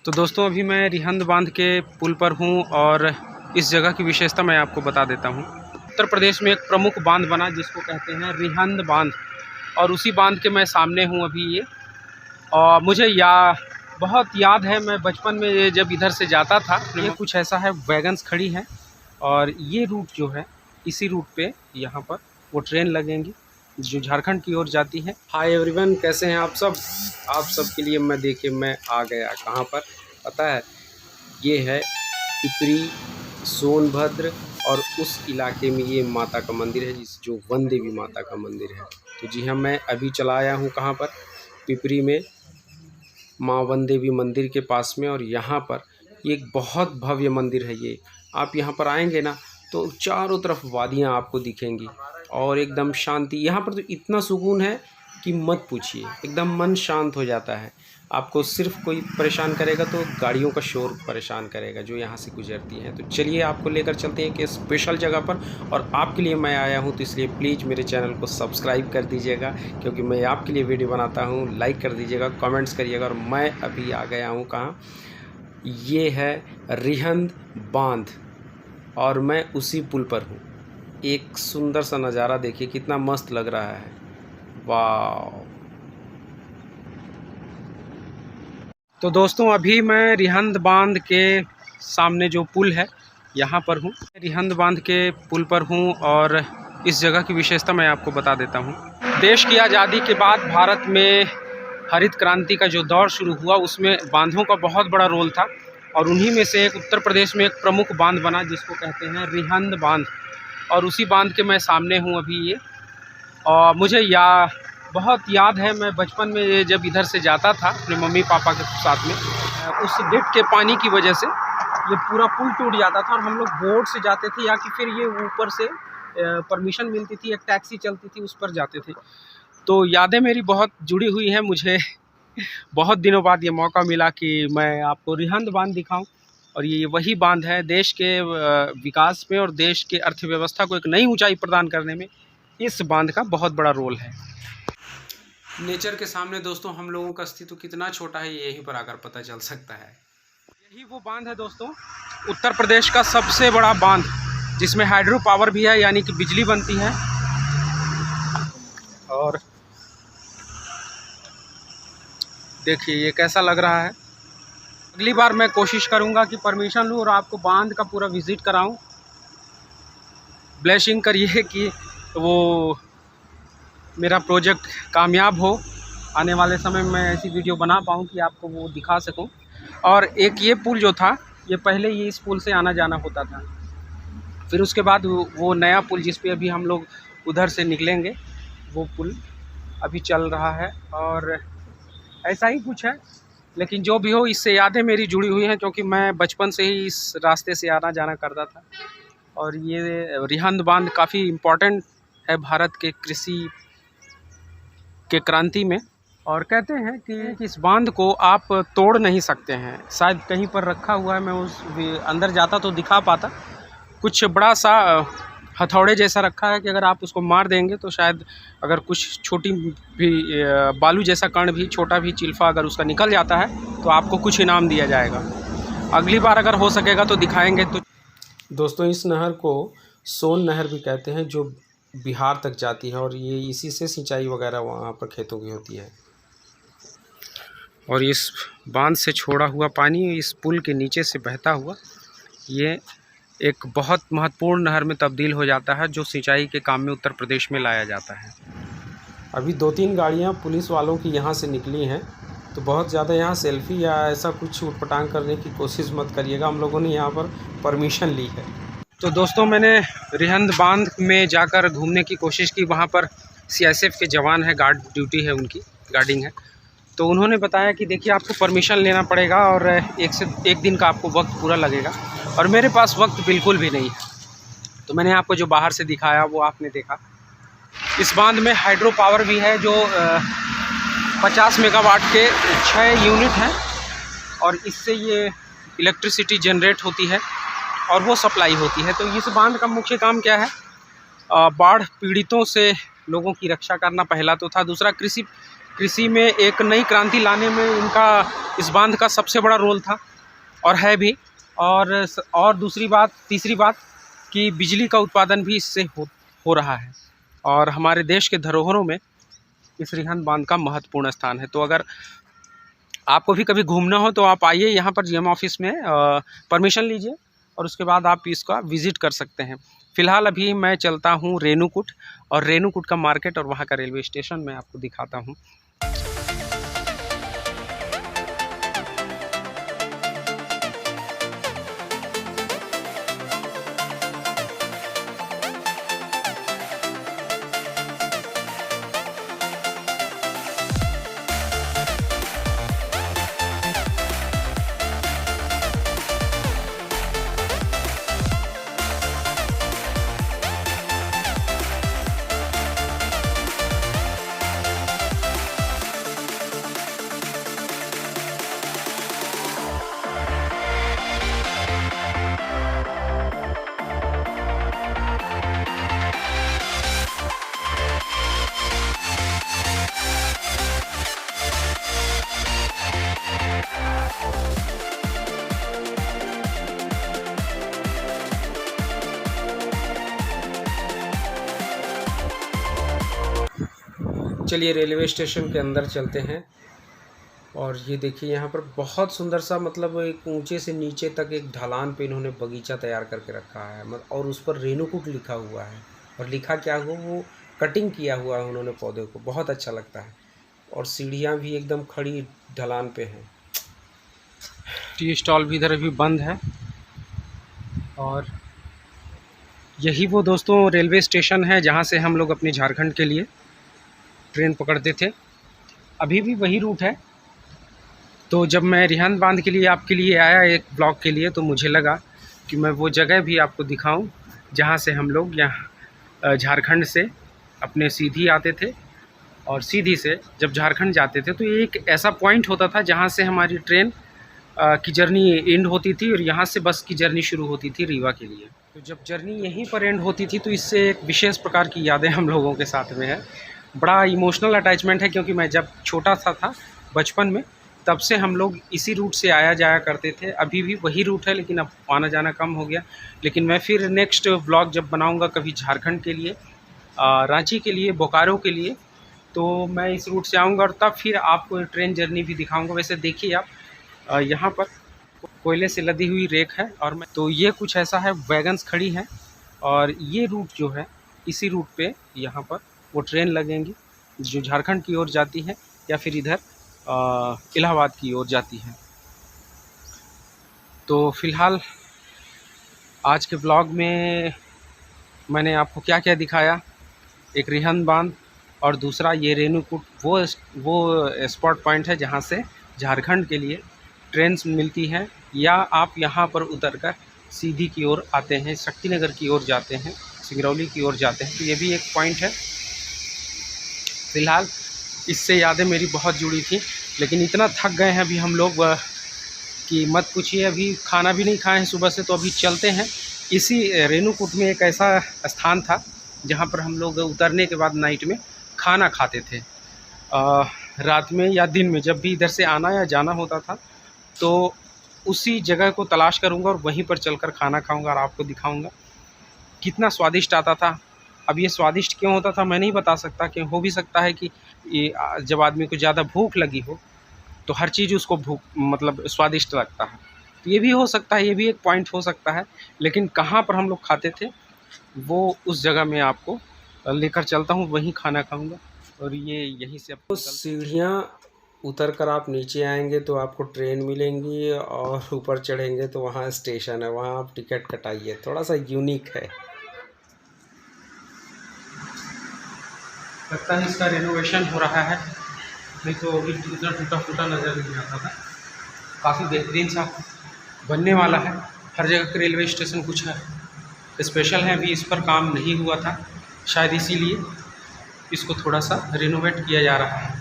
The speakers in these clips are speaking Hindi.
तो दोस्तों अभी मैं रिहंद बांध के पुल पर हूँ और इस जगह की विशेषता मैं आपको बता देता हूँ। उत्तर प्रदेश में एक प्रमुख बांध बना जिसको कहते हैं रिहंद बांध, और उसी बांध के मैं सामने हूँ अभी ये। और मुझे बहुत याद है, मैं बचपन में जब इधर से जाता था, ये कुछ ऐसा है, वैगन्स खड़ी हैं और ये रूट जो है, इसी रूट पे यहाँ पर वो ट्रेन लगेंगी जो झारखंड की ओर जाती है। हाय एवरीवन, कैसे हैं आप सब? आप सब के लिए मैं आ गया कहाँ पर पता है? ये है पिपरी, सोनभद्र और उस इलाके में ये माता का मंदिर है जो वन देवी माता का मंदिर है। तो जी हाँ, मैं अभी चला आया हूँ कहाँ पर? पिपरी में माँ वन देवी मंदिर के पास में। और यहाँ पर एक बहुत भव्य मंदिर है ये। आप यहाँ पर आएंगे ना तो चारों तरफ वादियाँ आपको दिखेंगी और एकदम शांति। यहाँ पर तो इतना सुकून है कि मत पूछिए, एकदम मन शांत हो जाता है। आपको सिर्फ कोई परेशान करेगा तो गाड़ियों का शोर परेशान करेगा जो यहाँ से गुजरती हैं। तो चलिए आपको लेकर चलते हैं कि स्पेशल जगह पर, और आपके लिए मैं आया हूँ, तो इसलिए प्लीज़ मेरे चैनल को सब्सक्राइब कर दीजिएगा, क्योंकि मैं आपके लिए वीडियो बनाता हूँ। लाइक कर दीजिएगा, कमेंट्स करिएगा। और मैं अभी आ गया हूँ कहाँ? ये है रिहंद बांध और मैं उसी पुल पर हूँ। एक सुंदर सा नज़ारा देखिए, कितना मस्त लग रहा है। वाह! तो दोस्तों अभी मैं रिहंद बांध के सामने जो पुल है यहाँ पर हूँ। रिहंद बांध के पुल पर हूँ और इस जगह की विशेषता मैं आपको बता देता हूँ। देश की आज़ादी के बाद भारत में हरित क्रांति का जो दौर शुरू हुआ, उसमें बांधों का बहुत बड़ा रोल था, और उन्हीं में से एक उत्तर प्रदेश में एक प्रमुख बांध बना जिसको कहते हैं रिहंद बांध। और उसी बांध के मैं सामने हूँ अभी ये। और मुझे बहुत याद है, मैं बचपन में जब इधर से जाता था अपने मम्मी पापा के साथ में, उस गेट के पानी की वजह से ये पूरा पुल टूट जाता था और हम लोग बोट से जाते थे, या कि फिर ये ऊपर से परमिशन मिलती थी, एक टैक्सी चलती थी, उस पर जाते थे। तो यादें मेरी बहुत जुड़ी हुई हैं। मुझे बहुत दिनों बाद ये मौका मिला कि मैं आपको रिहंद बांध दिखाऊं, और ये वही बांध है। देश के विकास में और देश के अर्थव्यवस्था को एक नई ऊंचाई प्रदान करने में इस बांध का बहुत बड़ा रोल है। नेचर के सामने दोस्तों हम लोगों का अस्तित्व कितना छोटा है, ये यहीं पर आकर पता चल सकता है। यही वो बांध है दोस्तों, उत्तर प्रदेश का सबसे बड़ा बांध, जिसमें हाइड्रो पावर भी है, यानी कि बिजली बनती है। और देखिए ये कैसा लग रहा है। अगली बार मैं कोशिश करूंगा कि परमिशन लूं और आपको बांध का पूरा विजिट कराऊं। ब्लेसिंग करिए कि वो मेरा प्रोजेक्ट कामयाब हो, आने वाले समय में मैं ऐसी वीडियो बना पाऊँ कि आपको वो दिखा सकूं। और एक ये पुल जो था, ये पहले ये इस पुल से आना जाना होता था, फिर उसके बाद वो नया पुल जिस पे अभी हम लोग उधर से निकलेंगे, वो पुल अभी चल रहा है। और ऐसा ही कुछ है, लेकिन जो भी हो, इससे यादें मेरी जुड़ी हुई हैं, क्योंकि मैं बचपन से ही इस रास्ते से आना जाना करता था। और ये रिहंद बांध काफ़ी इम्पोर्टेंट है भारत के कृषि के क्रांति में। और कहते हैं कि इस बांध को आप तोड़ नहीं सकते हैं, शायद कहीं पर रखा हुआ है। मैं उस अंदर जाता तो दिखा पाता, कुछ बड़ा सा हथौड़े जैसा रखा है कि अगर आप उसको मार देंगे तो शायद, अगर कुछ छोटी भी बालू जैसा कण भी, छोटा भी चिल्फा अगर उसका निकल जाता है तो आपको कुछ इनाम दिया जाएगा। अगली बार अगर हो सकेगा तो दिखाएंगे। तो दोस्तों इस नहर को सोन नहर भी कहते हैं, जो बिहार तक जाती है, और ये इसी से सिंचाई वगैरह वहाँ पर खेतों की होती है। और इस बांध से छोड़ा हुआ पानी इस पुल के नीचे से बहता हुआ ये एक बहुत महत्वपूर्ण नहर में तब्दील हो जाता है, जो सिंचाई के काम में उत्तर प्रदेश में लाया जाता है। अभी 2-3 गाड़ियाँ पुलिस वालों की यहाँ से निकली हैं, तो बहुत ज़्यादा यहाँ सेल्फी या ऐसा कुछ उटपटांग करने की कोशिश मत करिएगा। हम लोगों ने यहाँ पर परमिशन ली है। तो दोस्तों मैंने रिहंद बांध में जाकर घूमने की कोशिश की। वहाँ पर CSF के जवान हैं, गार्ड ड्यूटी है उनकी, गार्डिंग है। तो उन्होंने बताया कि देखिए आपको परमिशन लेना पड़ेगा और 1 से 1 दिन का आपको वक्त पूरा लगेगा, और मेरे पास वक्त बिल्कुल भी नहीं है। तो मैंने आपको जो बाहर से दिखाया वो आपने देखा। इस बांध में हाइड्रो पावर भी है, जो 50 मेगावाट के 6 यूनिट हैं, और इससे ये इलेक्ट्रिसिटी जनरेट होती है और वो सप्लाई होती है। तो इस बांध का मुख्य काम क्या है? बाढ़ पीड़ितों से लोगों की रक्षा करना पहला तो था। दूसरा, कृषि में एक नई क्रांति लाने में इनका, इस बांध का सबसे बड़ा रोल था और है भी। और दूसरी बात, तीसरी बात कि बिजली का उत्पादन भी इससे हो रहा है और हमारे देश के धरोहरों में इस रिहंद बांध का महत्वपूर्ण स्थान है। तो अगर आपको भी कभी घूमना हो तो आप आइए यहाँ पर जीएम ऑफिस में, परमिशन लीजिए और उसके बाद आप इसका विज़िट कर सकते हैं। फ़िलहाल अभी मैं चलता हूँ रेणुकूट, और रेणुकूट का मार्केट और वहाँ का रेलवे स्टेशन मैं आपको दिखाता हूँ। चलिए रेलवे स्टेशन के अंदर चलते हैं। और ये देखिए यहाँ पर बहुत सुंदर सा, मतलब एक ऊंचे से नीचे तक एक ढलान पे इन्होंने बगीचा तैयार करके रखा है, और उस पर रेणुकूट लिखा हुआ है। और लिखा क्या हुआ, वो कटिंग किया हुआ है उन्होंने पौधे को, बहुत अच्छा लगता है। और सीढ़ियाँ भी एकदम खड़ी ढलान पे हैं। टी स्टॉल भी इधर अभी बंद है। और यही वो दोस्तों रेलवे स्टेशन है जहाँ से हम लोग अपने झारखंड के लिए ट्रेन पकड़ते थे। अभी भी वही रूट है। तो जब मैं रिहंद बांध के लिए आपके लिए आया एक ब्लॉग के लिए, तो मुझे लगा कि मैं वो जगह भी आपको दिखाऊं जहाँ से हम लोग यहाँ झारखंड से अपने सीधी आते थे। और सीधी से जब झारखंड जाते थे तो एक ऐसा पॉइंट होता था जहाँ से हमारी ट्रेन की जर्नी एंड होती थी और यहाँ से बस की जर्नी शुरू होती थी रीवा के लिए। तो जब जर्नी यहीं पर एंड होती थी तो इससे एक विशेष प्रकार की यादें हम लोगों के साथ में है। बड़ा इमोशनल अटैचमेंट है, क्योंकि मैं जब छोटा सा था बचपन में, तब से हम लोग इसी रूट से आया जाया करते थे। अभी भी वही रूट है, लेकिन अब आना जाना कम हो गया। लेकिन मैं फिर नेक्स्ट व्लॉग जब बनाऊंगा कभी झारखंड के लिए, रांची के लिए, बोकारो के लिए, तो मैं इस रूट से आऊँगा और तब फिर आपको ट्रेन जर्नी भी दिखाऊँगा। वैसे देखिए आप, यहाँ पर कोयले से लदी हुई रेक है। और मैं तो ये कुछ ऐसा है, वैगन्स खड़ी हैं और ये रूट जो है, इसी रूट पे यहाँ पर वो ट्रेन लगेंगी जो झारखंड की ओर जाती है या फिर इधर इलाहाबाद की ओर जाती है। तो फ़िलहाल आज के ब्लॉग में मैंने आपको क्या क्या दिखाया, एक रिहंद बांध और दूसरा ये रेणुकूट, वो स्पॉट पॉइंट है जहाँ से झारखंड के लिए ट्रेन मिलती हैं, या आप यहाँ पर उतरकर सीधी की ओर आते हैं, शक्तिनगर की ओर जाते हैं, सिंगरौली की ओर जाते हैं। तो ये भी एक पॉइंट है। फ़िलहाल इससे यादें मेरी बहुत जुड़ी थी, लेकिन इतना थक गए हैं अभी हम लोग कि मत पूछिए। अभी खाना भी नहीं खाए हैं सुबह से, तो अभी चलते हैं। इसी रेणुकूट में एक ऐसा स्थान था जहाँ पर हम लोग उतरने के बाद नाइट में खाना खाते थे। रात में या दिन में जब भी इधर से आना या जाना होता था, तो उसी जगह को तलाश करूँगा और वहीं पर चलकर खाना खाऊँगा और आपको दिखाऊँगा कितना स्वादिष्ट आता था। अब ये स्वादिष्ट क्यों होता था मैं नहीं बता सकता, कि हो भी सकता है कि ये जब आदमी को ज़्यादा भूख लगी हो तो हर चीज़ उसको मतलब स्वादिष्ट लगता है। तो ये भी हो सकता है, ये भी एक पॉइंट हो सकता है। लेकिन कहाँ पर हम लोग खाते थे वो उस जगह में आपको लेकर चलता हूँ, वहीं खाना खाऊँगा। और ये यहीं से आपको सीढ़ियाँ उतर कर आप नीचे आएंगे तो आपको ट्रेन मिलेंगी, और ऊपर चढ़ेंगे तो वहाँ स्टेशन है, वहाँ आप टिकट कटाइए। थोड़ा सा यूनिक है। लगता है इसका रेनोवेशन हो रहा है, नहीं तो अभी इतना टूटा फूटा नज़र नहीं आता था। काफ़ी बेहतरीन सा बनने वाला है। हर जगह का रेलवे स्टेशन कुछ है स्पेशल है, अभी इस पर काम नहीं हुआ था, शायद इसीलिए इसको थोड़ा सा रेनोवेट किया जा रहा है।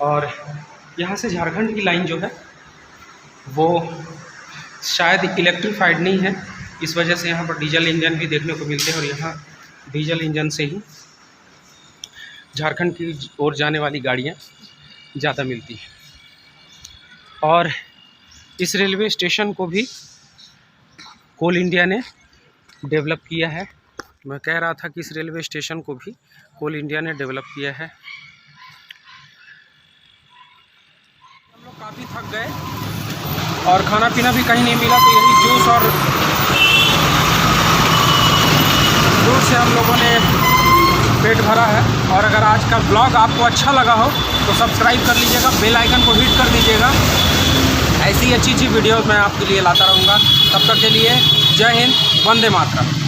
और यहाँ से झारखंड की लाइन जो है वो शायद इलेक्ट्रीफाइड नहीं है, इस वजह से यहाँ पर डीजल इंजन भी देखने को मिलते हैं। और यहाँ डीजल इंजन से ही झारखंड की ओर जाने वाली गाड़ियाँ ज़्यादा मिलती हैं। और इस रेलवे स्टेशन को भी कोल इंडिया ने डेवलप किया है। मैं कह रहा था कि इस रेलवे स्टेशन को भी कोल इंडिया ने डेवलप किया है। हम लोग काफ़ी थक गए और खाना पीना भी कहीं नहीं मिला, तो यही जूस और फ्रूट से हम लोगों ने पेट भरा है। और अगर आज का ब्लॉग आपको अच्छा लगा हो तो सब्सक्राइब कर लीजिएगा, बेल आइकन को हिट कर दीजिएगा। ऐसी अच्छी वीडियोस मैं आपके लिए लाता रहूँगा। तब तक के लिए जय हिंद, वंदे मातरम।